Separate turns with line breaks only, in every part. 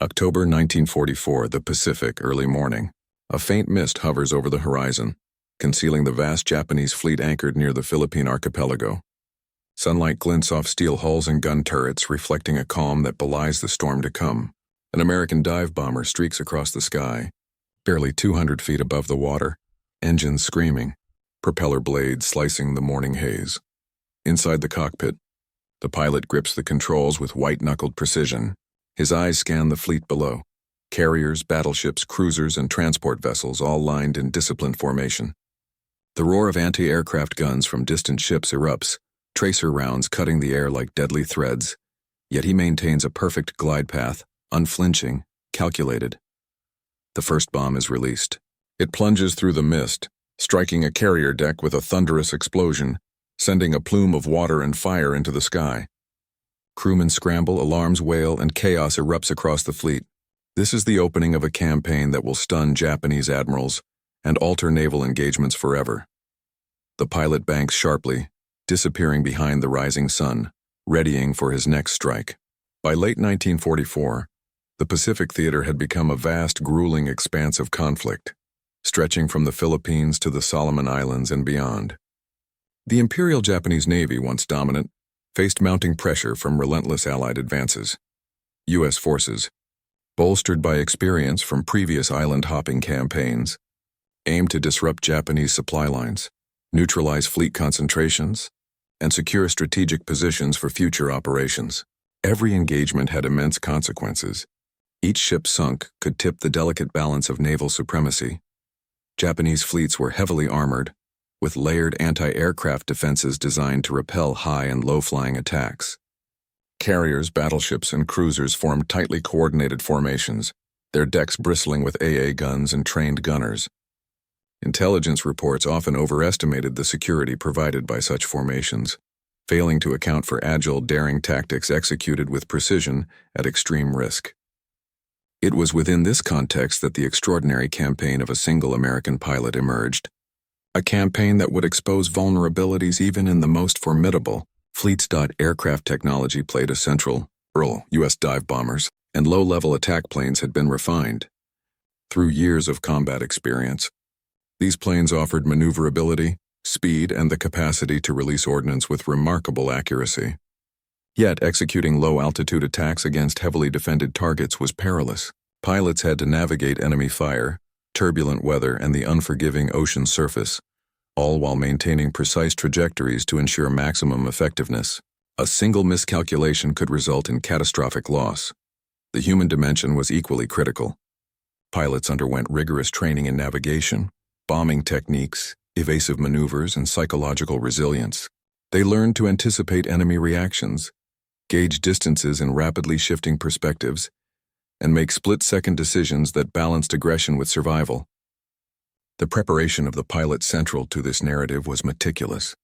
October 1944, the Pacific, early morning. A faint mist hovers over the horizon, concealing the vast Japanese fleet anchored near the Philippine archipelago. Sunlight glints off steel hulls and gun turrets, reflecting a calm that belies the storm to come. An American dive bomber streaks across the sky, barely 200 feet above the water, engines screaming, propeller blades slicing the morning haze. Inside the cockpit, the pilot grips the controls with white-knuckled precision. His eyes scan the fleet below. Carriers, battleships, cruisers, and transport vessels all lined in disciplined formation. The roar of anti-aircraft guns from distant ships erupts, tracer rounds cutting the air like deadly threads, yet he maintains a perfect glide path, unflinching, calculated. The first bomb is released. It plunges through the mist, striking a carrier deck with a thunderous explosion, sending a plume of water and fire into the sky. Crewmen scramble, alarms wail, and chaos erupts across the fleet. This is the opening of a campaign that will stun Japanese admirals and alter naval engagements forever. The pilot banks sharply, disappearing behind the rising sun, readying for his next strike. By late 1944, the Pacific theater had become a vast, grueling expanse of conflict, stretching from the Philippines to the Solomon Islands and beyond. The Imperial Japanese Navy, once dominant, faced mounting pressure from relentless Allied advances. U.S. forces, bolstered by experience from previous island-hopping campaigns, aimed to disrupt Japanese supply lines, neutralize fleet concentrations, and secure strategic positions for future operations. Every engagement had immense consequences. Each ship sunk could tip the delicate balance of naval supremacy. Japanese fleets were heavily armored, with layered anti-aircraft defenses designed to repel high and low-flying attacks. Carriers, battleships, and cruisers formed tightly coordinated formations, their decks bristling with AA guns and trained gunners. Intelligence reports often overestimated the security provided by such formations, failing to account for agile, daring tactics executed with precision at extreme risk. It was within this context that the extraordinary campaign of a single American pilot emerged. A campaign that would expose vulnerabilities even in the most formidable fleets. Aircraft technology played a central role. U.S. dive bombers and low-level attack planes had been refined. Through years of combat experience, these planes offered maneuverability, speed, and the capacity to release ordnance with remarkable accuracy. Yet, executing low-altitude attacks against heavily defended targets was perilous. Pilots had to navigate enemy fire, turbulent weather, and the unforgiving ocean surface, all while maintaining precise trajectories to ensure maximum effectiveness. A single miscalculation could result in catastrophic loss. The human dimension was equally critical. Pilots underwent rigorous training in navigation, bombing techniques, evasive maneuvers, and psychological resilience. They learned to anticipate enemy reactions, gauge distances in rapidly shifting perspectives, and make split-second decisions that balanced aggression with survival. The preparation of the pilot central to this narrative was meticulous.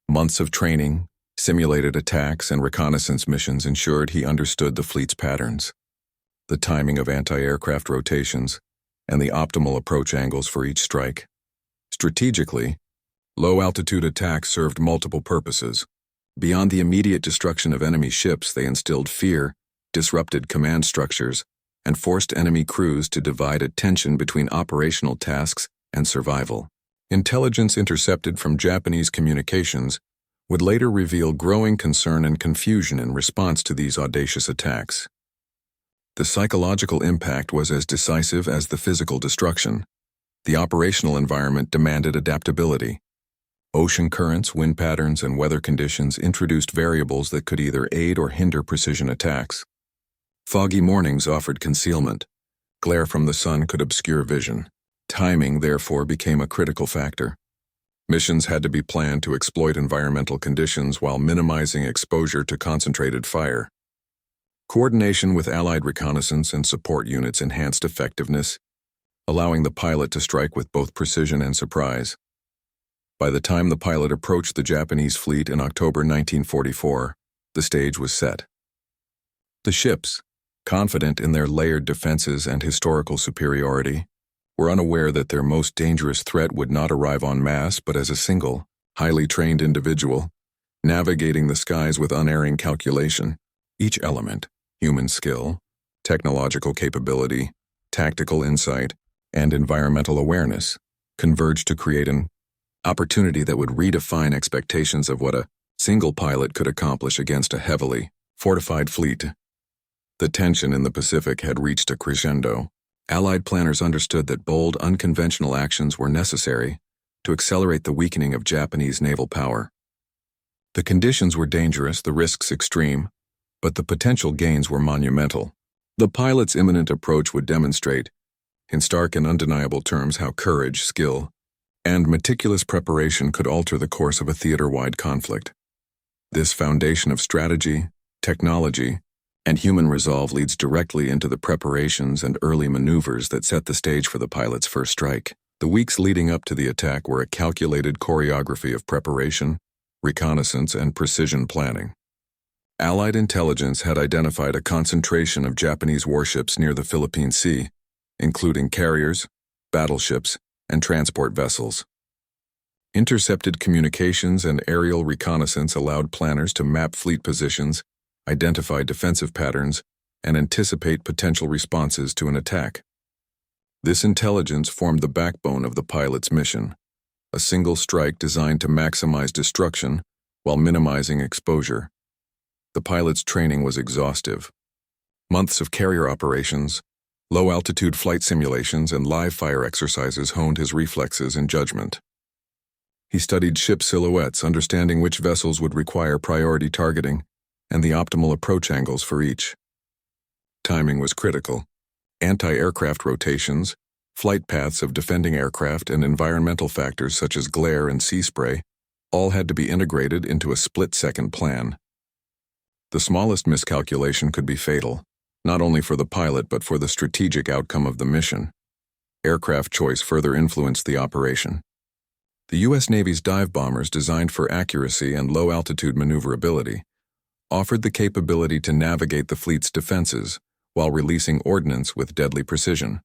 Months of training, simulated attacks, and reconnaissance missions ensured he understood the fleet's patterns, the timing of anti-aircraft rotations, and the optimal approach angles for each strike. Strategically, low-altitude attacks served multiple purposes. Beyond the immediate destruction of enemy ships, they instilled fear, disrupted command structures, and forced enemy crews to divide attention between operational tasks and survival. Intelligence intercepted from Japanese communications would later reveal growing concern and confusion in response to these audacious attacks. The psychological impact was as decisive as the physical destruction. The operational environment demanded adaptability. Ocean currents, wind patterns, and weather conditions introduced variables that could either aid or hinder precision attacks. Foggy mornings offered concealment. Glare from the sun could obscure vision. Timing, therefore, became a critical factor. Missions had to be planned to exploit environmental conditions while minimizing exposure to concentrated fire. Coordination with Allied reconnaissance and support units enhanced effectiveness, allowing the pilot to strike with both precision and surprise. By the time the pilot approached the Japanese fleet in October 1944, the stage was set. The ships, confident in their layered defenses and historical superiority, were unaware that their most dangerous threat would not arrive en masse but as a single, highly trained individual, navigating the skies with unerring calculation. Each element, human skill, technological capability, tactical insight, and environmental awareness converged to create an opportunity that would redefine expectations of what a single pilot could accomplish against a heavily fortified fleet. The tension in the Pacific had reached a crescendo. Allied planners understood that bold, unconventional actions were necessary to accelerate the weakening of Japanese naval power. The conditions were dangerous, the risks extreme, but the potential gains were monumental. The pilot's imminent approach would demonstrate, in stark and undeniable terms, how courage, skill, and meticulous preparation could alter the course of a theater-wide conflict. This foundation of strategy, technology, and human resolve leads directly into the preparations and early maneuvers that set the stage for the pilot's first strike. The weeks leading up to the attack were a calculated choreography of preparation, reconnaissance, and precision planning. Allied intelligence had identified a concentration of Japanese warships near the Philippine Sea, including carriers, battleships, and transport vessels. Intercepted communications and aerial reconnaissance allowed planners to map fleet positions, identify defensive patterns, and anticipate potential responses to an attack. This intelligence formed the backbone of the pilot's mission, a single strike designed to maximize destruction while minimizing exposure. The pilot's training was exhaustive. Months of carrier operations, low-altitude flight simulations, and live-fire exercises honed his reflexes and judgment. He studied ship silhouettes, understanding which vessels would require priority targeting and the optimal approach angles for each. Timing was critical. Anti-aircraft rotations, flight paths of defending aircraft, and environmental factors such as glare and sea spray all had to be integrated into a split-second plan. The smallest miscalculation could be fatal, not only for the pilot but for the strategic outcome of the mission. Aircraft choice further influenced the operation. The U.S. Navy's dive bombers, designed for accuracy and low-altitude maneuverability, offered the capability to navigate the fleet's defenses while releasing ordnance with deadly precision.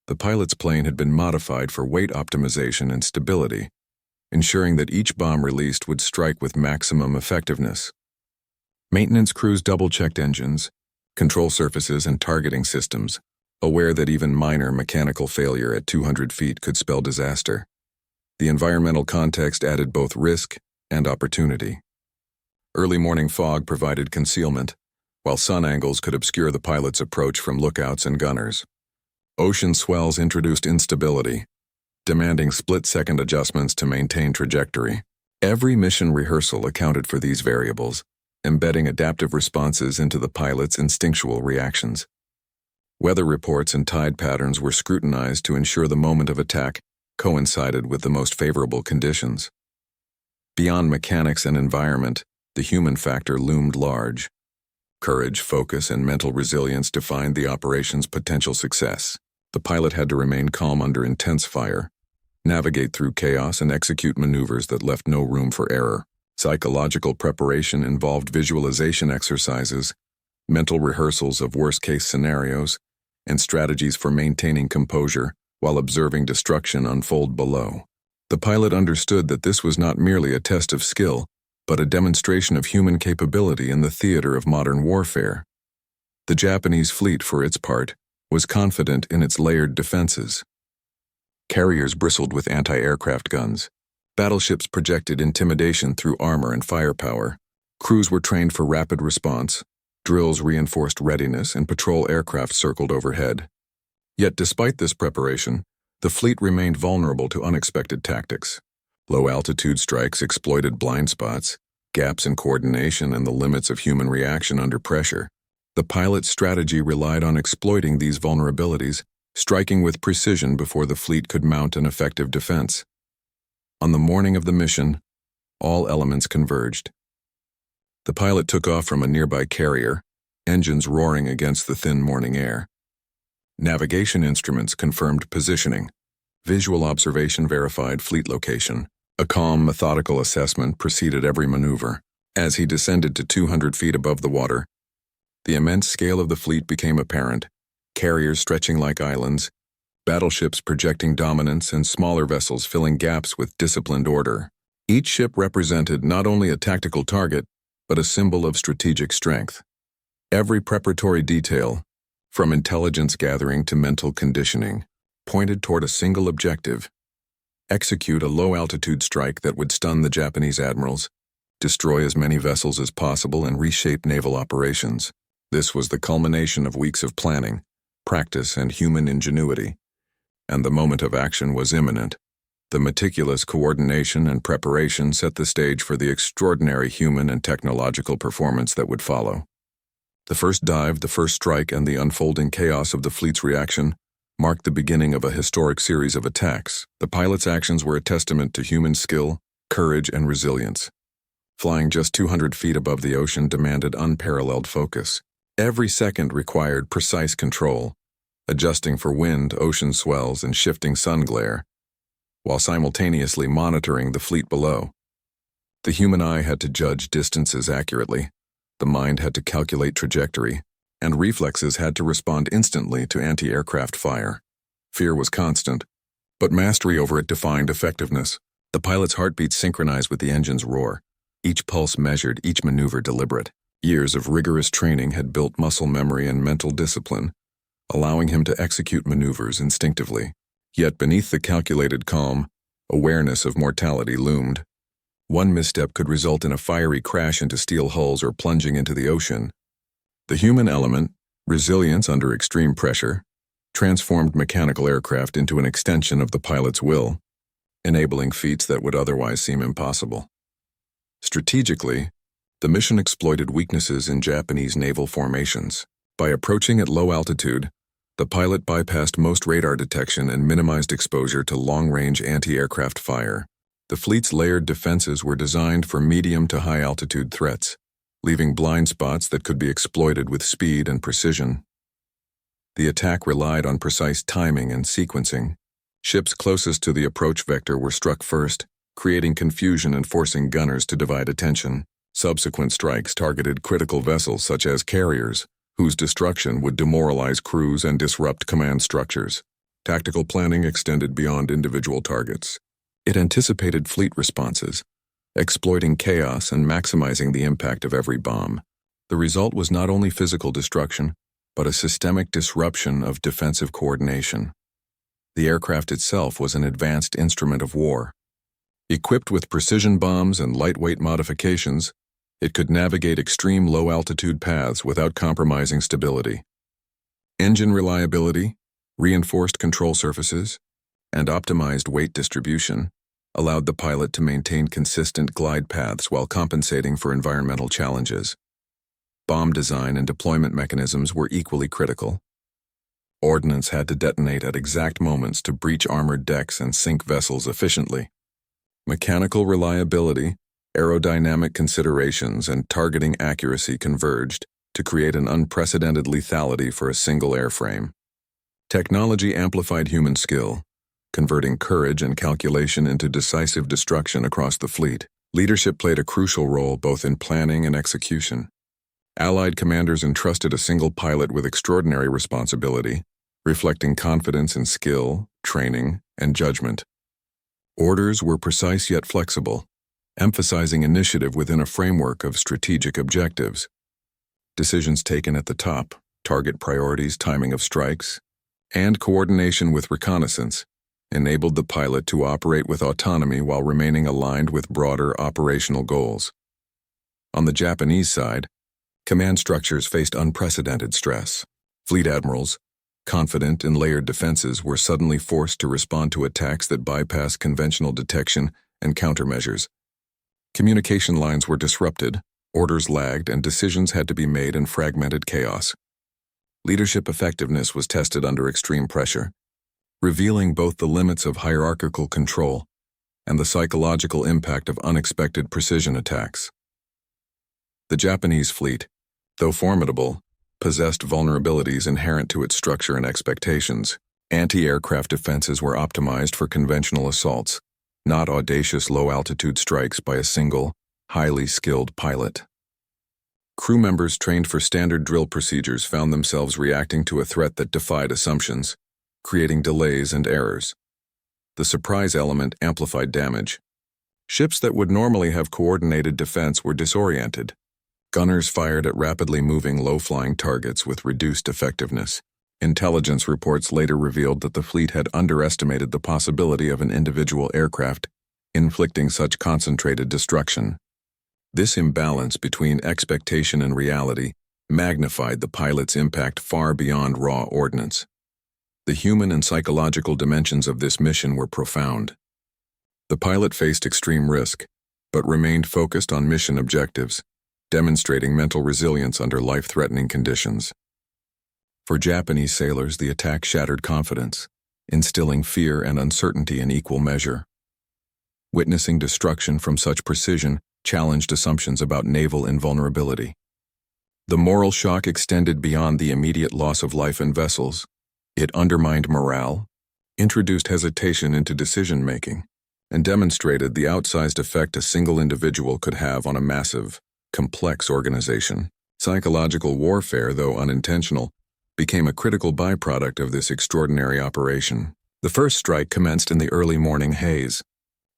The pilot's plane had been modified for weight optimization and stability, ensuring that each bomb released would strike with maximum effectiveness. Maintenance crews double-checked engines, control surfaces, and targeting systems, aware that even minor mechanical failure at 200 feet could spell disaster. The environmental context added both risk and opportunity. Early morning fog provided concealment, while sun angles could obscure the pilot's approach from lookouts and gunners. Ocean swells introduced instability, demanding split-second adjustments to maintain trajectory. Every mission rehearsal accounted for these variables, embedding adaptive responses into the pilot's instinctual reactions. Weather reports and tide patterns were scrutinized to ensure the moment of attack coincided with the most favorable conditions. Beyond mechanics and environment, the human factor loomed large. Courage, focus, and mental resilience defined the operation's potential success. The pilot had to remain calm under intense fire, navigate through chaos, and execute maneuvers that left no room for error. Psychological preparation involved visualization exercises, mental rehearsals of worst-case scenarios, and strategies for maintaining composure while observing destruction unfold below. The pilot understood that this was not merely a test of skill, but a demonstration of human capability in the theater of modern warfare. The Japanese fleet, for its part, was confident in its layered defenses. Carriers bristled with anti-aircraft guns. Battleships projected intimidation through armor and firepower. Crews were trained for rapid response. Drills reinforced readiness, and patrol aircraft circled overhead. Yet despite this preparation, the fleet remained vulnerable to unexpected tactics. Low-altitude strikes exploited blind spots, gaps in coordination, and the limits of human reaction under pressure. The pilot's strategy relied on exploiting these vulnerabilities, striking with precision before the fleet could mount an effective defense. On the morning of the mission, all elements converged. The pilot took off from a nearby carrier, engines roaring against the thin morning air. Navigation instruments confirmed positioning. Visual observation verified fleet location. A calm, methodical assessment preceded every maneuver. As he descended to 200 feet above the water, the immense scale of the fleet became apparent, carriers stretching like islands, battleships projecting dominance, and smaller vessels filling gaps with disciplined order. Each ship represented not only a tactical target, but a symbol of strategic strength. Every preparatory detail, from intelligence gathering to mental conditioning, pointed toward a single objective: execute a low-altitude strike that would stun the Japanese admirals, destroy as many vessels as possible, and reshape naval operations. This was the culmination of weeks of planning, practice, and human ingenuity, and the moment of action was imminent. The meticulous coordination and preparation set the stage for the extraordinary human and technological performance that would follow. The first dive, the first strike, and the unfolding chaos of the fleet's reaction marked the beginning of a historic series of attacks. The pilots' actions were a testament to human skill, courage, and resilience. Flying just 200 feet above the ocean demanded unparalleled focus. Every second required precise control, adjusting for wind, ocean swells, and shifting sun glare, while simultaneously monitoring the fleet below. The human eye had to judge distances accurately, the mind had to calculate trajectory, and reflexes had to respond instantly to anti-aircraft fire. Fear was constant, but mastery over it defined effectiveness. The pilot's heartbeat synchronized with the engine's roar, each pulse measured, each maneuver deliberate. Years of rigorous training had built muscle memory and mental discipline, allowing him to execute maneuvers instinctively. Yet beneath the calculated calm, awareness of mortality loomed. One misstep could result in a fiery crash into steel hulls or plunging into the ocean. The human element, resilience under extreme pressure, transformed mechanical aircraft into an extension of the pilot's will, enabling feats that would otherwise seem impossible. Strategically, the mission exploited weaknesses in Japanese naval formations. By approaching at low altitude, the pilot bypassed most radar detection and minimized exposure to long-range anti-aircraft fire. The fleet's layered defenses were designed for medium to high-altitude threats, leaving blind spots that could be exploited with speed and precision. The attack relied on precise timing and sequencing. Ships closest to the approach vector were struck first, creating confusion and forcing gunners to divide attention. Subsequent strikes targeted critical vessels such as carriers, whose destruction would demoralize crews and disrupt command structures. Tactical planning extended beyond individual targets. It anticipated fleet responses, exploiting chaos and maximizing the impact of every bomb. The result was not only physical destruction, but a systemic disruption of defensive coordination. The aircraft itself was an advanced instrument of war. Equipped with precision bombs and lightweight modifications, it could navigate extreme low-altitude paths without compromising stability. Engine reliability, reinforced control surfaces, and optimized weight distribution allowed the pilot to maintain consistent glide paths while compensating for environmental challenges. Bomb design and deployment mechanisms were equally critical. Ordnance had to detonate at exact moments to breach armored decks and sink vessels efficiently. Mechanical reliability, aerodynamic considerations, and targeting accuracy converged to create an unprecedented lethality for a single airframe. Technology amplified human skill, converting courage and calculation into decisive destruction across the fleet. Leadership played a crucial role both in planning and execution. Allied commanders entrusted a single pilot with extraordinary responsibility, reflecting confidence in skill, training, and judgment. Orders were precise yet flexible, emphasizing initiative within a framework of strategic objectives. Decisions taken at the top, target priorities, timing of strikes, and coordination with reconnaissance enabled the pilot to operate with autonomy while remaining aligned with broader operational goals. On the Japanese side, command structures faced unprecedented stress. Fleet admirals, confident in layered defenses, were suddenly forced to respond to attacks that bypassed conventional detection and countermeasures. Communication lines were disrupted, orders lagged, and decisions had to be made in fragmented chaos. Leadership effectiveness was tested under extreme pressure, revealing both the limits of hierarchical control and the psychological impact of unexpected precision attacks. The Japanese fleet, though formidable, possessed vulnerabilities inherent to its structure and expectations. Anti-aircraft defenses were optimized for conventional assaults, not audacious low-altitude strikes by a single, highly skilled pilot. Crew members trained for standard drill procedures found themselves reacting to a threat that defied assumptions, creating delays and errors. The surprise element amplified damage. Ships that would normally have coordinated defense were disoriented, Gunners fired at rapidly moving low-flying targets with reduced effectiveness. Intelligence reports later revealed that the fleet had underestimated the possibility of an individual aircraft inflicting such concentrated destruction. This imbalance between expectation and reality magnified the pilot's impact far beyond raw ordnance. The human and psychological dimensions of this mission were profound. The pilot faced extreme risk, but remained focused on mission objectives, demonstrating mental resilience under life-threatening conditions. For Japanese sailors, the attack shattered confidence, instilling fear and uncertainty in equal measure. Witnessing destruction from such precision challenged assumptions about naval invulnerability. The moral shock extended beyond the immediate loss of life and vessels. It undermined morale, introduced hesitation into decision-making, and demonstrated the outsized effect a single individual could have on a massive, complex organization. Psychological warfare, though unintentional, became a critical byproduct of this extraordinary operation. The first strike commenced in the early morning haze.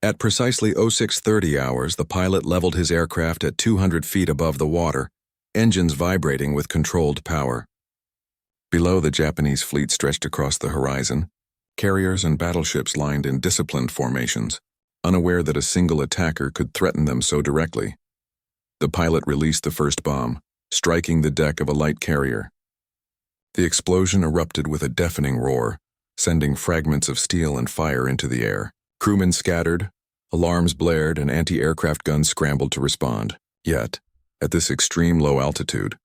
At precisely 0630 hours, the pilot leveled his aircraft at 200 feet above the water, engines vibrating with controlled power. Below, the Japanese fleet stretched across the horizon, carriers and battleships lined in disciplined formations, unaware that a single attacker could threaten them so directly. The pilot released the first bomb, striking the deck of a light carrier. The explosion erupted with a deafening roar, sending fragments of steel and fire into the air. Crewmen scattered, alarms blared, and anti-aircraft guns scrambled to respond. Yet, at this extreme low altitude,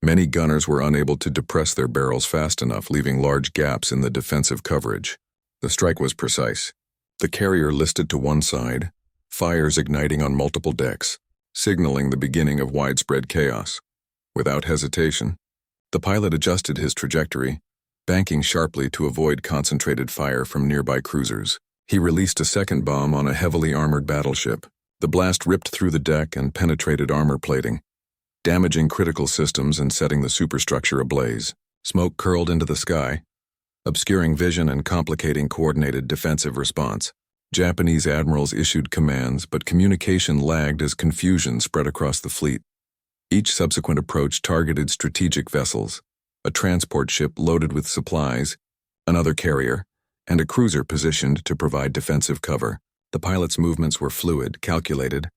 many gunners were unable to depress their barrels fast enough, leaving large gaps in the defensive coverage. The strike was precise. The carrier listed to one side, fires igniting on multiple decks, signaling the beginning of widespread chaos. Without hesitation, the pilot adjusted his trajectory, banking sharply to avoid concentrated fire from nearby cruisers. He released a second bomb on a heavily armored battleship. The blast ripped through the deck and penetrated armor plating, damaging critical systems and setting the superstructure ablaze. Smoke curled into the sky, obscuring vision and complicating coordinated defensive response. Japanese admirals issued commands, but communication lagged as confusion spread across the fleet. Each subsequent approach targeted strategic vessels, a transport ship loaded with supplies, another carrier, and a cruiser positioned to provide defensive cover. The pilot's movements were fluid, calculated,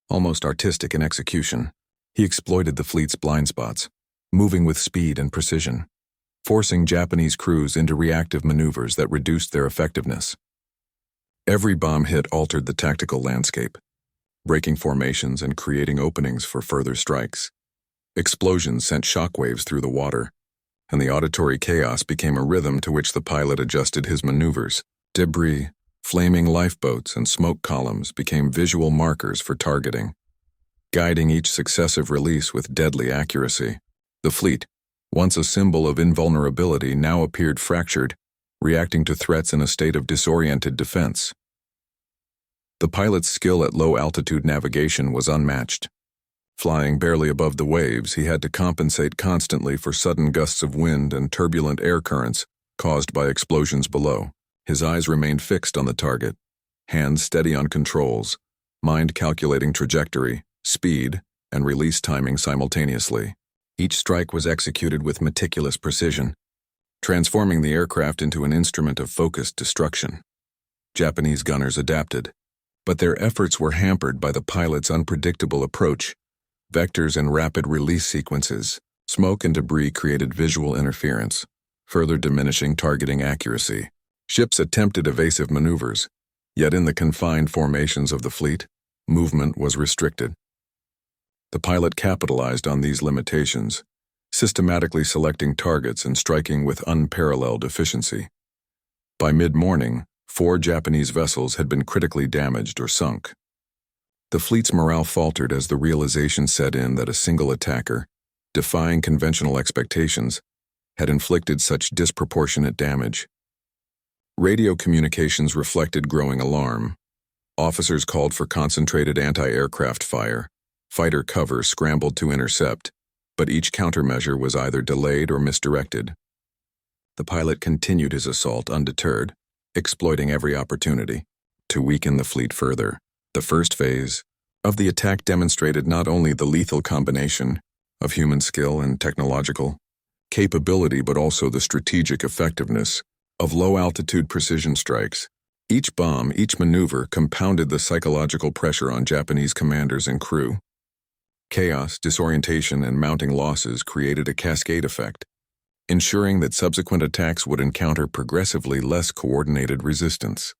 almost artistic in execution. He exploited the fleet's blind spots, moving with speed and precision, forcing Japanese crews into reactive maneuvers that reduced their effectiveness. Every bomb hit altered the tactical landscape, breaking formations and creating openings for further strikes. Explosions sent shockwaves through the water, and the auditory chaos became a rhythm to which the pilot adjusted his maneuvers. Debris, flaming lifeboats, and smoke columns became visual markers for targeting, guiding each successive release with deadly accuracy. The fleet, once a symbol of invulnerability, now appeared fractured, reacting to threats in a state of disoriented defense. The pilot's skill at low-altitude navigation was unmatched. Flying barely above the waves, he had to compensate constantly for sudden gusts of wind and turbulent air currents caused by explosions below. His eyes remained fixed on the target, hands steady on controls, mind calculating trajectory, speed, and release timing simultaneously. Each strike was executed with meticulous precision, transforming the aircraft into an instrument of focused destruction. Japanese gunners adapted, but their efforts were hampered by the pilot's unpredictable approach. Vectors and rapid release sequences, smoke and debris created visual interference, further diminishing targeting accuracy. Ships attempted evasive maneuvers, yet in the confined formations of the fleet, movement was restricted. The pilot capitalized on these limitations, systematically selecting targets and striking with unparalleled efficiency. By mid-morning, 4 Japanese vessels had been critically damaged or sunk. The fleet's morale faltered as the realization set in that a single attacker, defying conventional expectations, had inflicted such disproportionate damage. Radio communications reflected growing alarm. Officers called for concentrated anti-aircraft fire. Fighter cover scrambled to intercept, but each countermeasure was either delayed or misdirected. The pilot continued his assault undeterred, exploiting every opportunity to weaken the fleet further. The first phase, of the attack demonstrated not only the lethal combination of human skill and technological capability but also the strategic effectiveness of low-altitude precision strikes. Each bomb, each maneuver compounded the psychological pressure on Japanese commanders and crew. Chaos, disorientation, and mounting losses created a cascade effect, ensuring that subsequent attacks would encounter progressively less coordinated resistance.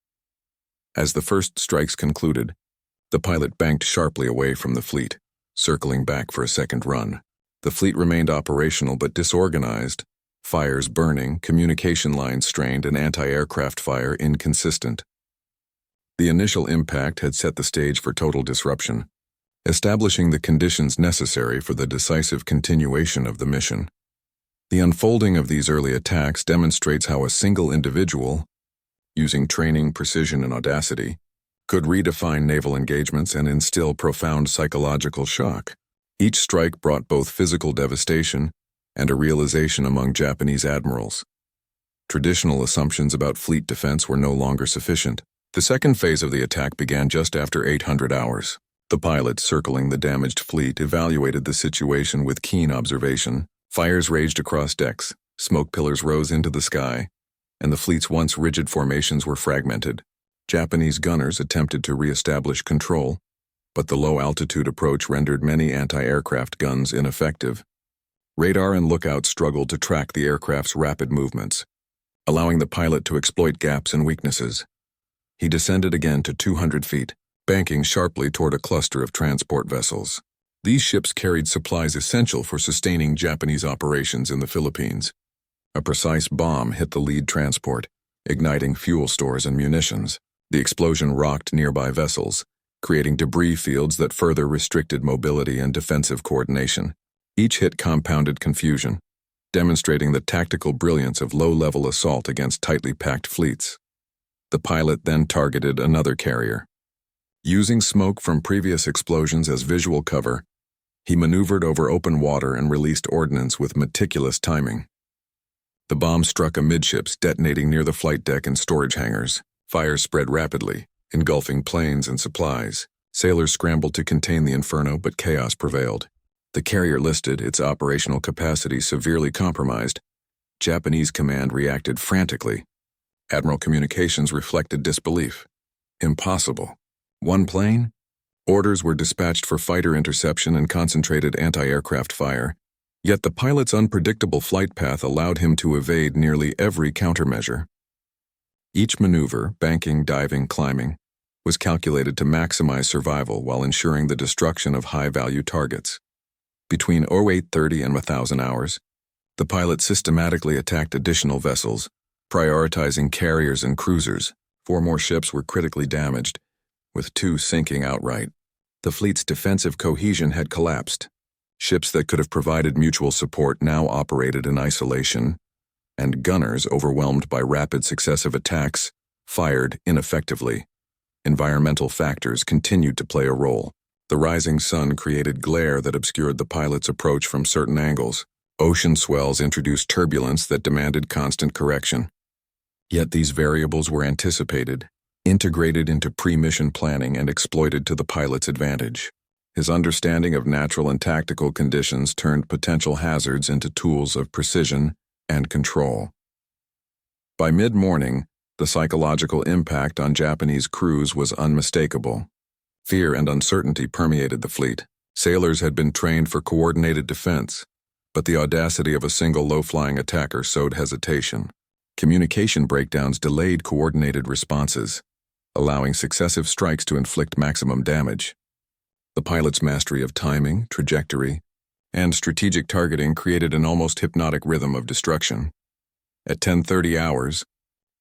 As the first strikes concluded, the pilot banked sharply away from the fleet, circling back for a second run. The fleet remained operational but disorganized, fires burning, communication lines strained, and anti-aircraft fire inconsistent. The initial impact had set the stage for total disruption, establishing the conditions necessary for the decisive continuation of the mission. The unfolding of these early attacks demonstrates how a single individual, using training, precision, and audacity, could redefine naval engagements and instill profound psychological shock. Each strike brought both physical devastation and a realization among Japanese admirals. Traditional assumptions about fleet defense were no longer sufficient. The second phase of the attack began just after 800 hours. The pilots circling the damaged fleet evaluated the situation with keen observation. Fires raged across decks, smoke pillars rose into the sky, and the fleet's once rigid formations were fragmented. Japanese gunners attempted to re-establish control, but the low-altitude approach rendered many anti-aircraft guns ineffective. Radar and lookouts struggled to track the aircraft's rapid movements, allowing the pilot to exploit gaps and weaknesses. He descended again to 200 feet, banking sharply toward a cluster of transport vessels. These ships carried supplies essential for sustaining Japanese operations in the Philippines. A precise bomb hit the lead transport, igniting fuel stores and munitions. The explosion rocked nearby vessels, creating debris fields that further restricted mobility and defensive coordination. Each hit compounded confusion, demonstrating the tactical brilliance of low-level assault against tightly packed fleets. The pilot then targeted another carrier. Using smoke from previous explosions as visual cover, he maneuvered over open water and released ordnance with meticulous timing. The bomb struck amidships, detonating near the flight deck and storage hangars. Fires spread rapidly, engulfing planes and supplies. Sailors scrambled to contain the inferno, but chaos prevailed. The carrier listed, its operational capacity severely compromised. Japanese command reacted frantically. Admiral communications reflected disbelief. Impossible. One plane? Orders were dispatched for fighter interception and concentrated anti-aircraft fire. Yet the pilot's unpredictable flight path allowed him to evade nearly every countermeasure. Each maneuver, banking, diving, climbing, was calculated to maximize survival while ensuring the destruction of high-value targets. Between 0830 and 1000 hours, the pilot systematically attacked additional vessels, prioritizing carriers and cruisers. 4 more ships were critically damaged, with 2 sinking outright. The fleet's defensive cohesion had collapsed. Ships that could have provided mutual support now operated in isolation, and gunners, overwhelmed by rapid successive attacks, fired ineffectively. Environmental factors continued to play a role. The rising sun created glare that obscured the pilot's approach from certain angles. Ocean swells introduced turbulence that demanded constant correction. Yet these variables were anticipated, integrated into pre-mission planning, and exploited to the pilot's advantage. His understanding of natural and tactical conditions turned potential hazards into tools of precision and control. By mid-morning, the psychological impact on Japanese crews was unmistakable. Fear and uncertainty permeated the fleet. Sailors had been trained for coordinated defense, but the audacity of a single low-flying attacker sowed hesitation. Communication breakdowns delayed coordinated responses, allowing successive strikes to inflict maximum damage. The pilot's mastery of timing, trajectory, and strategic targeting created an almost hypnotic rhythm of destruction. At 10:30 hours,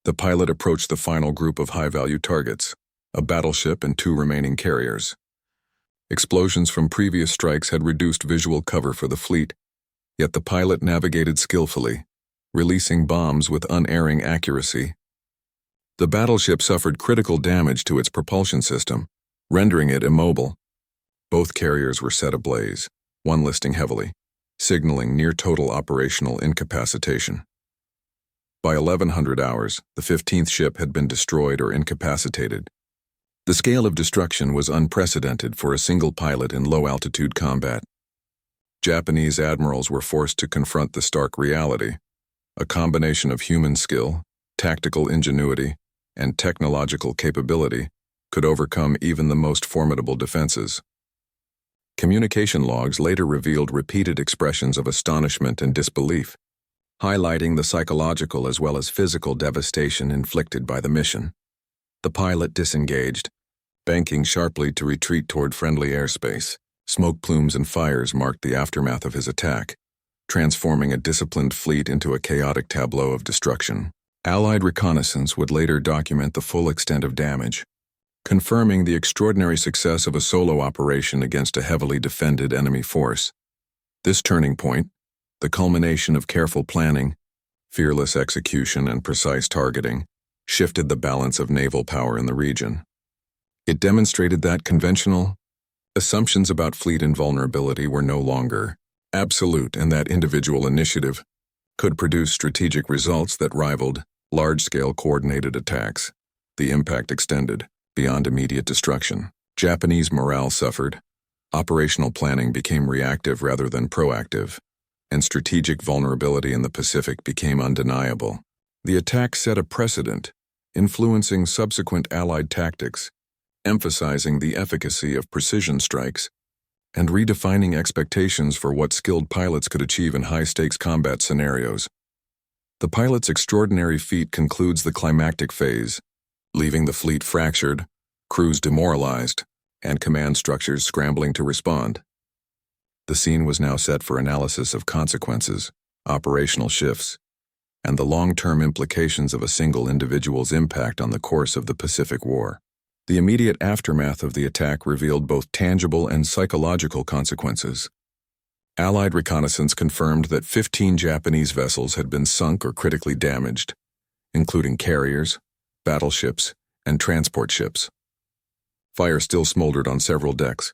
the pilot approached the final group of high-value targets, a battleship and 2 remaining carriers. Explosions from previous strikes had reduced visual cover for the fleet, yet the pilot navigated skillfully, releasing bombs with unerring accuracy. The battleship suffered critical damage to its propulsion system, rendering it immobile. Both carriers were set ablaze, one listing heavily, signaling near-total operational incapacitation. By 1100 hours, the 15th ship had been destroyed or incapacitated. The scale of destruction was unprecedented for a single pilot in low-altitude combat. Japanese admirals were forced to confront the stark reality. A combination of human skill, tactical ingenuity, and technological capability could overcome even the most formidable defenses. Communication logs later revealed repeated expressions of astonishment and disbelief, highlighting the psychological as well as physical devastation inflicted by the mission. The pilot disengaged, banking sharply to retreat toward friendly airspace. Smoke plumes and fires marked the aftermath of his attack, transforming a disciplined fleet into a chaotic tableau of destruction. Allied reconnaissance would later document the full extent of damage, confirming the extraordinary success of a solo operation against a heavily defended enemy force. This turning point, the culmination of careful planning, fearless execution, and precise targeting, shifted the balance of naval power in the region. It demonstrated that conventional assumptions about fleet invulnerability were no longer absolute, and that individual initiative could produce strategic results that rivaled large-scale coordinated attacks. The impact extended beyond immediate destruction. Japanese morale suffered, operational planning became reactive rather than proactive, and strategic vulnerability in the Pacific became undeniable. The attack set a precedent, influencing subsequent Allied tactics, emphasizing the efficacy of precision strikes, and redefining expectations for what skilled pilots could achieve in high-stakes combat scenarios. The pilot's extraordinary feat concludes the climactic phase, leaving the fleet fractured, crews demoralized, and command structures scrambling to respond. The scene was now set for analysis of consequences, operational shifts, and the long-term implications of a single individual's impact on the course of the Pacific War. The immediate aftermath of the attack revealed both tangible and psychological consequences. Allied reconnaissance confirmed that 15 Japanese vessels had been sunk or critically damaged, including carriers, battleships, and transport ships. Fire still smoldered on several decks,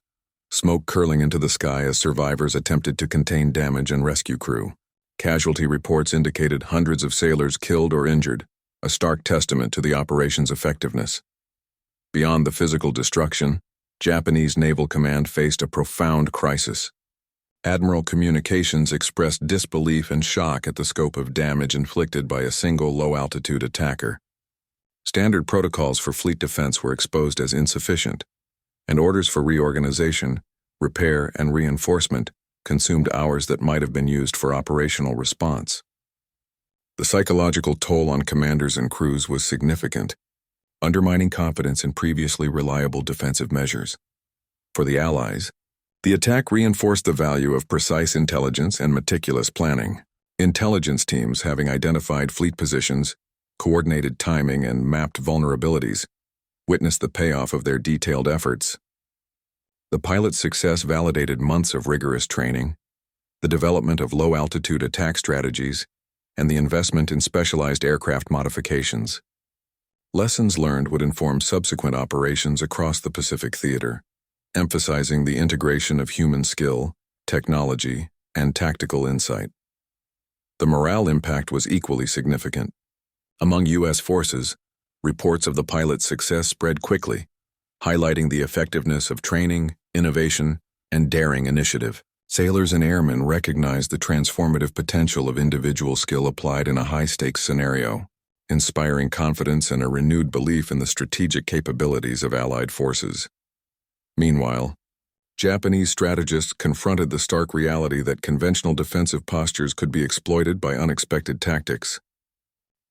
smoke curling into the sky as survivors attempted to contain damage and rescue crew. Casualty reports indicated hundreds of sailors killed or injured, a stark testament to the operation's effectiveness. Beyond the physical destruction, Japanese Naval Command faced a profound crisis. Admiral communications expressed disbelief and shock at the scope of damage inflicted by a single low-altitude attacker. Standard protocols for fleet defense were exposed as insufficient, and orders for reorganization, repair, and reinforcement consumed hours that might have been used for operational response. The psychological toll on commanders and crews was significant, undermining confidence in previously reliable defensive measures. For the Allies, the attack reinforced the value of precise intelligence and meticulous planning. Intelligence teams, having identified fleet positions, coordinated timing, and mapped vulnerabilities, witnessed the payoff of their detailed efforts. The pilot's success validated months of rigorous training, the development of low-altitude attack strategies, and the investment in specialized aircraft modifications. Lessons learned would inform subsequent operations across the Pacific theater, emphasizing the integration of human skill, technology, and tactical insight. The morale impact was equally significant. Among U.S. forces, reports of the pilot's success spread quickly, highlighting the effectiveness of training, innovation, and daring initiative. Sailors and airmen recognized the transformative potential of individual skill applied in a high-stakes scenario, inspiring confidence and a renewed belief in the strategic capabilities of Allied forces. Meanwhile, Japanese strategists confronted the stark reality that conventional defensive postures could be exploited by unexpected tactics.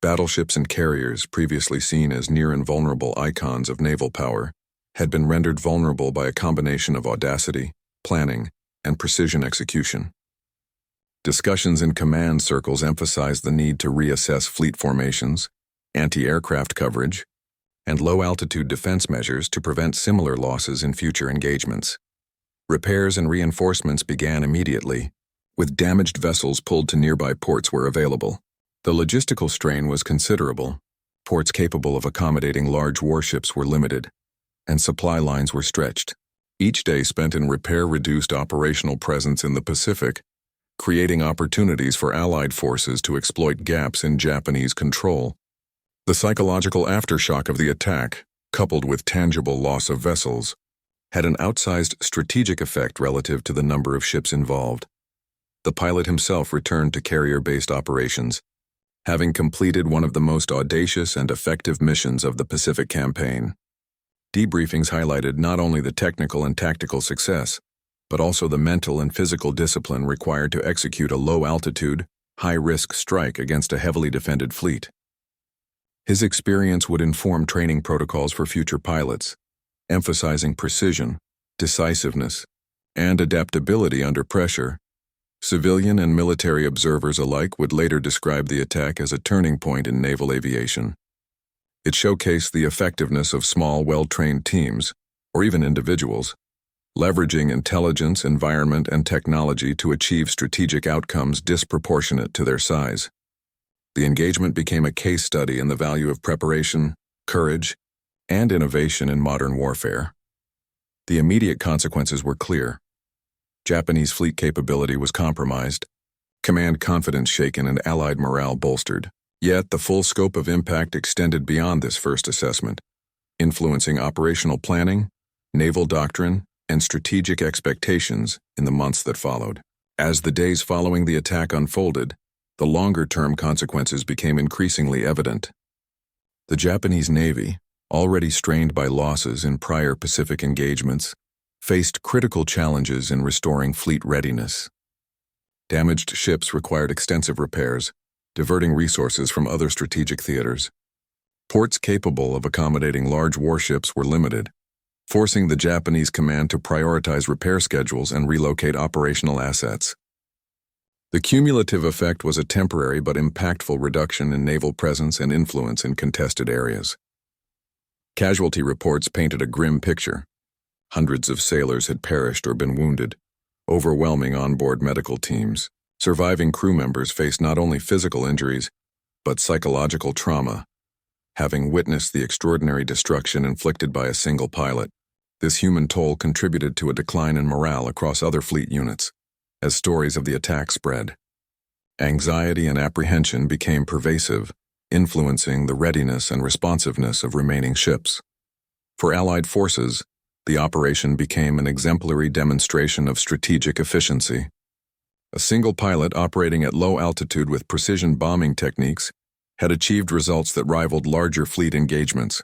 Battleships and carriers, previously seen as near-invulnerable icons of naval power, had been rendered vulnerable by a combination of audacity, planning, and precision execution. Discussions in command circles emphasized the need to reassess fleet formations, anti-aircraft coverage, and low-altitude defense measures to prevent similar losses in future engagements. Repairs and reinforcements began immediately, with damaged vessels pulled to nearby ports where available. The logistical strain was considerable. Ports capable of accommodating large warships were limited, and supply lines were stretched. Each day spent in repair reduced operational presence in the Pacific, creating opportunities for Allied forces to exploit gaps in Japanese control. The psychological aftershock of the attack, coupled with tangible loss of vessels, had an outsized strategic effect relative to the number of ships involved. The pilot himself returned to carrier-based operations, having completed one of the most audacious and effective missions of the Pacific Campaign. Debriefings highlighted not only the technical and tactical success, but also the mental and physical discipline required to execute a low-altitude, high-risk strike against a heavily defended fleet. His experience would inform training protocols for future pilots, emphasizing precision, decisiveness, and adaptability under pressure. Civilian and military observers alike would later describe the attack as a turning point in naval aviation. It showcased the effectiveness of small, well-trained teams, or even individuals, leveraging intelligence, environment, and technology to achieve strategic outcomes disproportionate to their size. The engagement became a case study in the value of preparation, courage, and innovation in modern warfare. The immediate consequences were clear. Japanese fleet capability was compromised, command confidence shaken, and Allied morale bolstered. Yet the full scope of impact extended beyond this first assessment, influencing operational planning, naval doctrine, and strategic expectations in the months that followed. As the days following the attack unfolded, the longer-term consequences became increasingly evident. The Japanese Navy, already strained by losses in prior Pacific engagements, faced critical challenges in restoring fleet readiness. Damaged ships required extensive repairs, diverting resources from other strategic theaters. Ports capable of accommodating large warships were limited, forcing the Japanese command to prioritize repair schedules and relocate operational assets. The cumulative effect was a temporary but impactful reduction in naval presence and influence in contested areas. Casualty reports painted a grim picture. Hundreds of sailors had perished or been wounded, overwhelming onboard medical teams. Surviving crew members faced not only physical injuries, but psychological trauma, having witnessed the extraordinary destruction inflicted by a single pilot. This human toll contributed to a decline in morale across other fleet units, as stories of the attack spread. Anxiety and apprehension became pervasive, influencing the readiness and responsiveness of remaining ships. For Allied forces, the operation became an exemplary demonstration of strategic efficiency. A single pilot operating at low altitude with precision bombing techniques had achieved results that rivaled larger fleet engagements.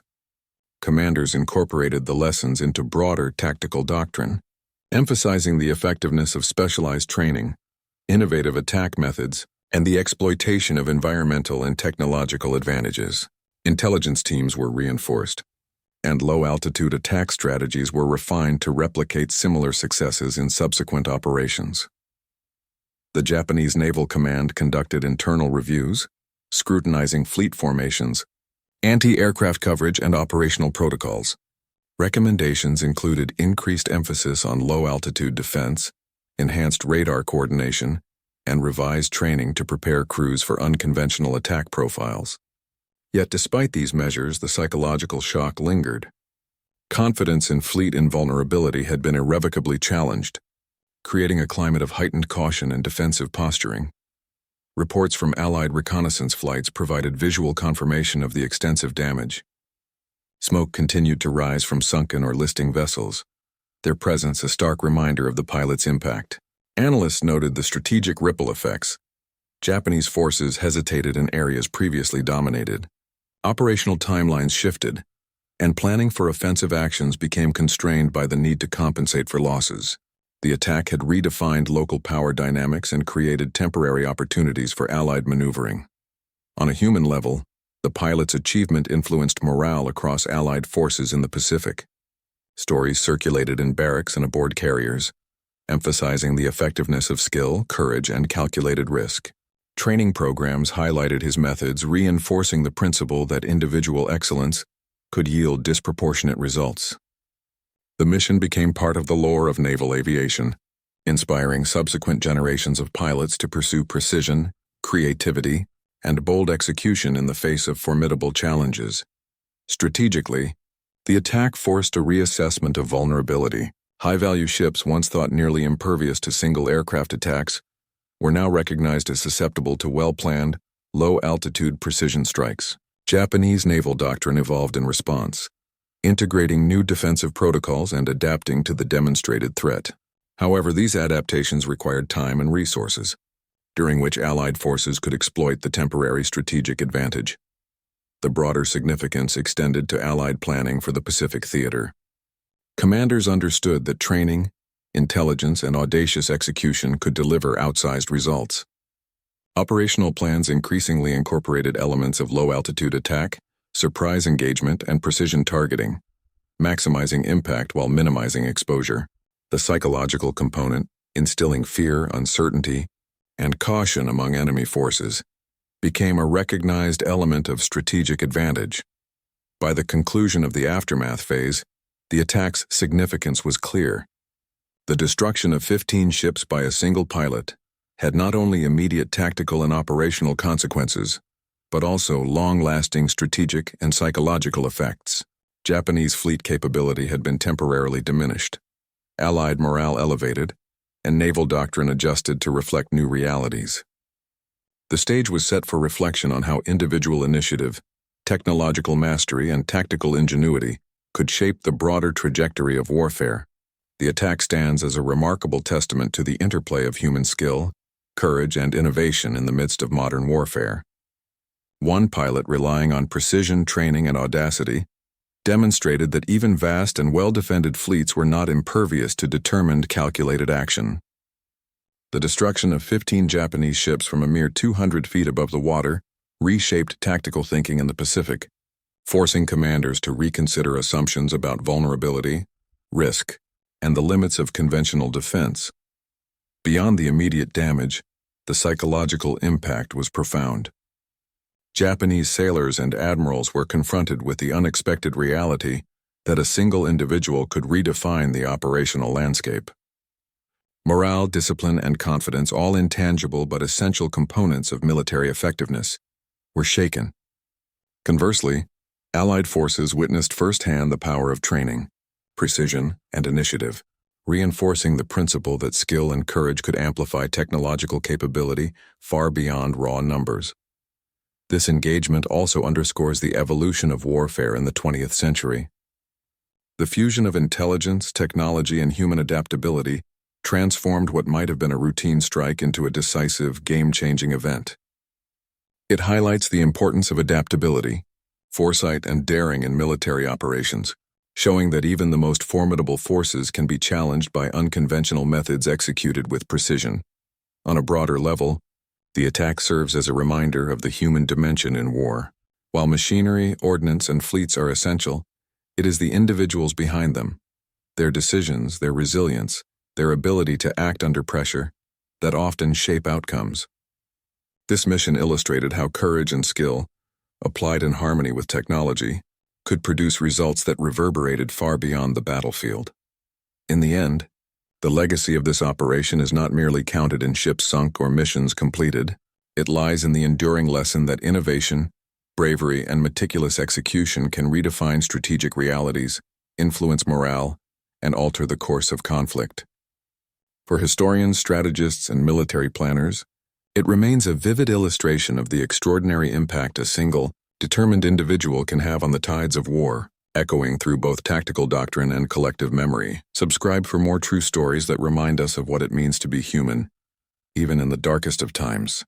Commanders incorporated the lessons into broader tactical doctrine, emphasizing the effectiveness of specialized training, innovative attack methods, and the exploitation of environmental and technological advantages. Intelligence teams were reinforced, and low-altitude attack strategies were refined to replicate similar successes in subsequent operations. The Japanese Naval Command conducted internal reviews, scrutinizing fleet formations, anti-aircraft coverage, and operational protocols. Recommendations included increased emphasis on low-altitude defense, enhanced radar coordination, and revised training to prepare crews for unconventional attack profiles. Yet despite these measures, the psychological shock lingered. Confidence in fleet invulnerability had been irrevocably challenged, creating a climate of heightened caution and defensive posturing. Reports from Allied reconnaissance flights provided visual confirmation of the extensive damage. Smoke continued to rise from sunken or listing vessels, their presence a stark reminder of the pilot's impact. Analysts noted the strategic ripple effects. Japanese forces hesitated in areas previously dominated. Operational timelines shifted, and planning for offensive actions became constrained by the need to compensate for losses. The attack had redefined local power dynamics and created temporary opportunities for Allied maneuvering. On a human level, the pilot's achievement influenced morale across Allied forces in the Pacific. Stories circulated in barracks and aboard carriers, emphasizing the effectiveness of skill, courage, and calculated risk. Training programs highlighted his methods, reinforcing the principle that individual excellence could yield disproportionate results. The mission became part of the lore of naval aviation, inspiring subsequent generations of pilots to pursue precision, creativity, and bold execution in the face of formidable challenges. Strategically, the attack forced a reassessment of vulnerability. High-value ships, once thought nearly impervious to single aircraft attacks, were now recognized as susceptible to well-planned, low-altitude precision strikes. Japanese naval doctrine evolved in response, integrating new defensive protocols and adapting to the demonstrated threat. However, these adaptations required time and resources, during which Allied forces could exploit the temporary strategic advantage. The broader significance extended to Allied planning for the Pacific theater. Commanders understood that training, intelligence, and audacious execution could deliver outsized results. Operational plans increasingly incorporated elements of low-altitude attack, surprise engagement, and precision targeting, maximizing impact while minimizing exposure. The psychological component, instilling fear, uncertainty, and caution among enemy forces, became a recognized element of strategic advantage. By the conclusion of the aftermath phase, the attack's significance was clear. The destruction of 15 ships by a single pilot had not only immediate tactical and operational consequences, but also long-lasting strategic and psychological effects. Japanese fleet capability had been temporarily diminished, Allied morale elevated, and naval doctrine adjusted to reflect new realities. The stage was set for reflection on how individual initiative, technological mastery, and tactical ingenuity could shape the broader trajectory of warfare. The attack stands as a remarkable testament to the interplay of human skill, courage, and innovation in the midst of modern warfare. One pilot relying on precision training and audacity demonstrated that even vast and well-defended fleets were not impervious to determined, calculated action. The destruction of 15 Japanese ships from a mere 200 feet above the water reshaped tactical thinking in the Pacific, forcing commanders to reconsider assumptions about vulnerability, risk, and the limits of conventional defense. Beyond the immediate damage, the psychological impact was profound. Japanese sailors and admirals were confronted with the unexpected reality that a single individual could redefine the operational landscape. Morale, discipline, and confidence, all intangible but essential components of military effectiveness, were shaken. Conversely, Allied forces witnessed firsthand the power of training, precision, and initiative, reinforcing the principle that skill and courage could amplify technological capability far beyond raw numbers. This engagement also underscores the evolution of warfare in the 20th century. The fusion of intelligence, technology, and human adaptability transformed what might have been a routine strike into a decisive, game-changing event. It highlights the importance of adaptability, foresight, and daring in military operations, showing that even the most formidable forces can be challenged by unconventional methods executed with precision. On a broader level, the attack serves as a reminder of the human dimension in war. While machinery, ordnance, and fleets are essential, it is the individuals behind them, their decisions, their resilience, their ability to act under pressure, that often shape outcomes. This mission illustrated how courage and skill, applied in harmony with technology, could produce results that reverberated far beyond the battlefield. In the end, the legacy of this operation is not merely counted in ships sunk or missions completed. It lies in the enduring lesson that innovation, bravery, and meticulous execution can redefine strategic realities, influence morale, and alter the course of conflict. For historians, strategists, and military planners, it remains a vivid illustration of the extraordinary impact a single, determined individual can have on the tides of war, echoing through both tactical doctrine and collective memory. Subscribe for more true stories that remind us of what it means to be human, even in the darkest of times.